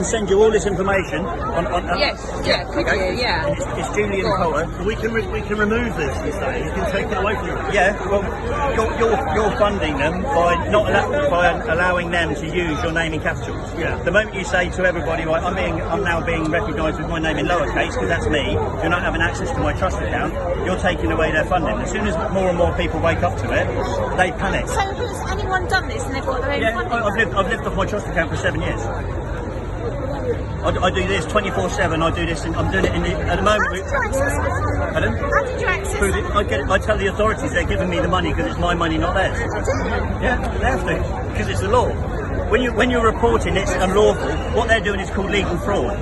send you all this information on Yes, yeah, could you? Yeah. It's Julian Coulter. We can remove this. You say you can take it away from you. Yeah, well, you're funding them by by allowing them to use your name in capitals. Yeah. The moment you say to everybody, right, I'm now being recognised with my name in lowercase because that's me. You're not having access to my trust account. You're taking away their funding. As soon as more and more people wake up to it, they panic. So has anyone done this and they've got their own funding? I've lived off my trust account for 7 years. I do this 24/7. I do this, and I'm doing it at the moment. How did you access it? Pardon? How did you access it? I tell the authorities they're giving me the money because it's my money, not theirs. Yeah, they have to, because it's the law. When you're reporting it's unlawful, what they're doing is called legal fraud.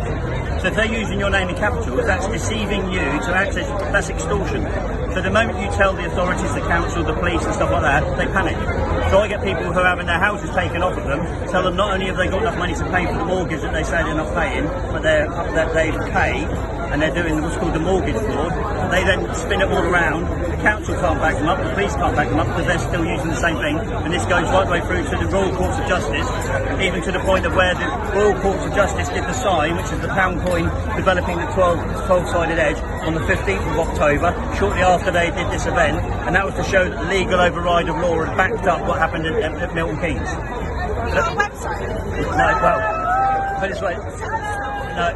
So if they're using your name in capitals, that's deceiving you to access, that's extortion. So the moment you tell the authorities, the council, the police and stuff like that, they panic. So I get people who are having their houses taken off of them, tell them not only have they got enough money to pay for the mortgage that they say they're not paying, but they've paid, and they're doing what's called the mortgage fraud. They then spin it all around. The council can't back them up, the police can't back them up because they're still using the same thing. And this goes right the way through to the Royal Courts of Justice, even to the point of where the Royal Courts of Justice did the sign, which is the pound coin developing the 12-sided edge, on the 15th of October, shortly after they did this event, and that was to show that the legal override of law had backed up what happened at Milton Keynes. Have you got a website? No, well, put it this way. No,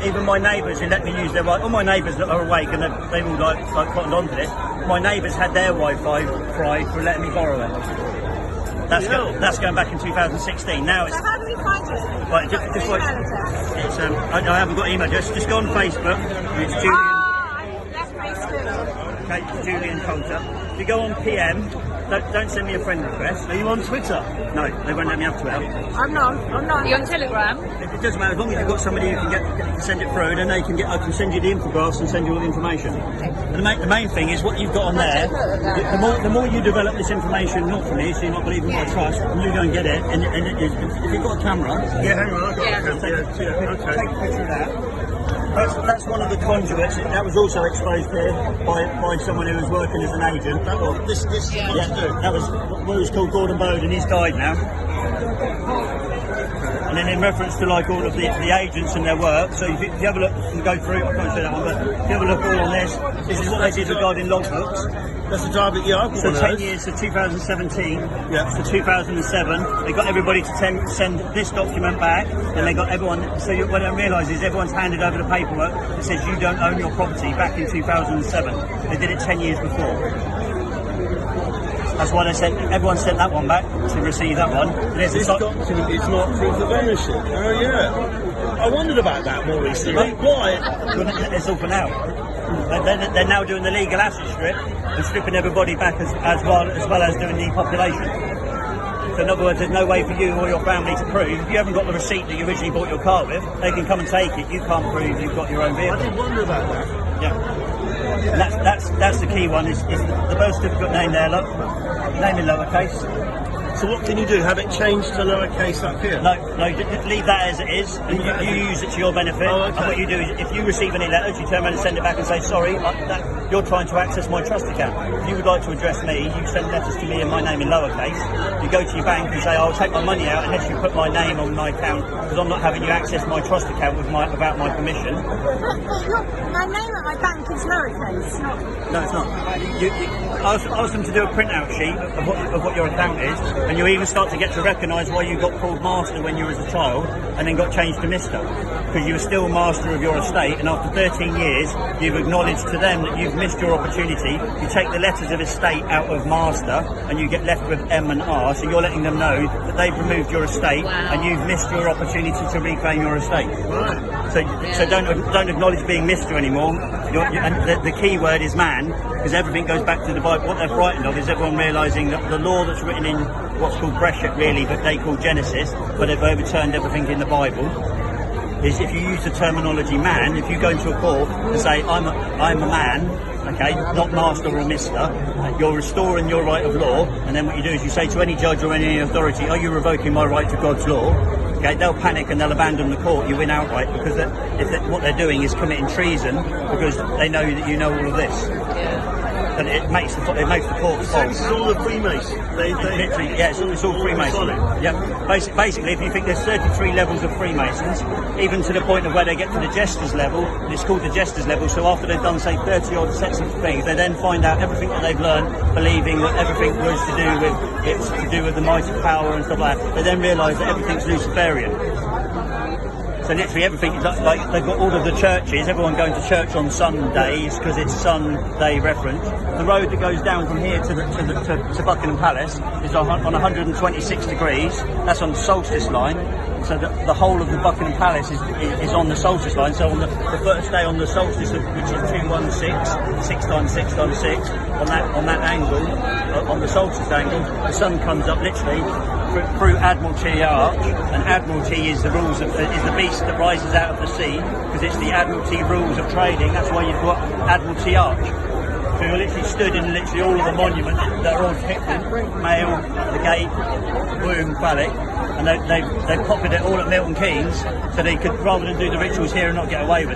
even my neighbours who let me use their Wi-Fi, all my neighbours that are awake and they've all like cottoned on to this, my neighbours had their Wi-Fi fried for letting me borrow it. That's going back in 2016. Now it's... So how do we find it? Right, just like... It's, I haven't got email address, just go on Facebook, it's Julian... That's Facebook. Okay, it's Julian Coulter. If you go on PM, don't send me a friend request. Are you on Twitter? No, they won't let me have Twitter. I'm not. Are you on Telegram? It doesn't matter, as long as you've got somebody who can send it through, then I can send you the infographs and send you all the information. And the main thing is what you've got on there. The more you develop this information, not for me, so you're not believing my trust, and you go and get it. And if you've got a camera, yeah, hang on, I've got a camera. Okay. Take a picture of that. That's one of the conduits. That was also exposed here by someone who was working as an agent. That was what was called Gordon Bode, and he's died now. And then in reference to like all of the agents and their work, so if you have a look and go through, I can't say that one, but if you have a look all on this is what they did regarding logbooks. That's the driver, yeah. So 10 years to 2017 to 2007, they got everybody to send this document back, and they got everyone, so what I realise is everyone's handed over the paperwork that says you don't own your property back in 2007. They did it 10 years before. That's why everyone sent that one back to receive that one. This document is not proof of ownership. Oh yeah. I wondered about that more recently. Why? It's all for now. They're now doing the legal asset strip and stripping everybody back as well as doing the population. So in other words, there's no way for you or your family to prove. If you haven't got the receipt that you originally bought your car with, they can come and take it. You can't prove you've got your own vehicle. I did wonder about that. Yeah. And that's the key one, is the birth certificate name there, look. Name in lowercase. So what can you do? Have it changed to lowercase up here? No, leave that as it is, and you use it to your benefit. Oh, okay. And what you do is, if you receive any letters, you turn around and send it back and say, sorry, you're trying to access my trust account. If you would like to address me, you send letters to me in my name in lowercase. You go to your bank and say, I'll take my money out unless you put my name on my account, because I'm not having you access my trust account without my permission. But my name at my bank is lowercase, not... No, it's not. Ask them to do a printout sheet of what your account is, and you even start to get to recognise why you got called master when you were a child and then got changed to mister, because you were still master of your estate, and after 13 years you've acknowledged to them that you've missed your opportunity. You take the letters of estate out of master and you get left with M and R, so you're letting them know that they've removed your estate and you've missed your opportunity to reclaim your estate. So don't acknowledge being mister anymore. And the key word is man, because everything goes back to the Bible. What they're frightened of is everyone realising that the law that's written in what's called Breshit, really, but they call Genesis, but they've overturned everything in the Bible, is if you use the terminology man, if you go into a court and say, I'm a man, okay, not master or mister, you're restoring your right of law, and then what you do is you say to any judge or any authority, are you revoking my right to God's law? Okay, they'll panic and they'll abandon the court. You win outright, because what they're doing is committing treason, because they know that you know all of this. Yeah. but it makes the court So false. this is all the Freemasons. Literally, yeah, it's all Freemasonry. Yeah, basically, if you think there's 33 levels of Freemasons, even to the point of where they get to the jester's level, it's called the jester's level. So after they've done, say, 30 odd sets of things, they then find out everything that they've learned, believing that everything was to do with the mighty power and stuff like that. They then realise that everything's Luciferian. So literally everything is like they've got all of the churches, everyone going to church on Sundays because it's Sunday reference. The road that goes down from here to Buckingham Palace is on 126 degrees. That's on the solstice line. So the whole of the Buckingham Palace is on the solstice line. So on the first day on the solstice, which is 216, 6 times 6 times 6, on that angle, on the solstice angle, the sun comes up literally through Admiralty Arch, and Admiralty is the beast that rises out of the sea, because it's the Admiralty rules of trading. That's why you've got Admiralty Arch. So you're literally stood in literally all of the monuments that are all depicted: male, the gate, womb, phallic, and they've copied it all at Milton Keynes, so they could, rather than do the rituals here and not get away with it.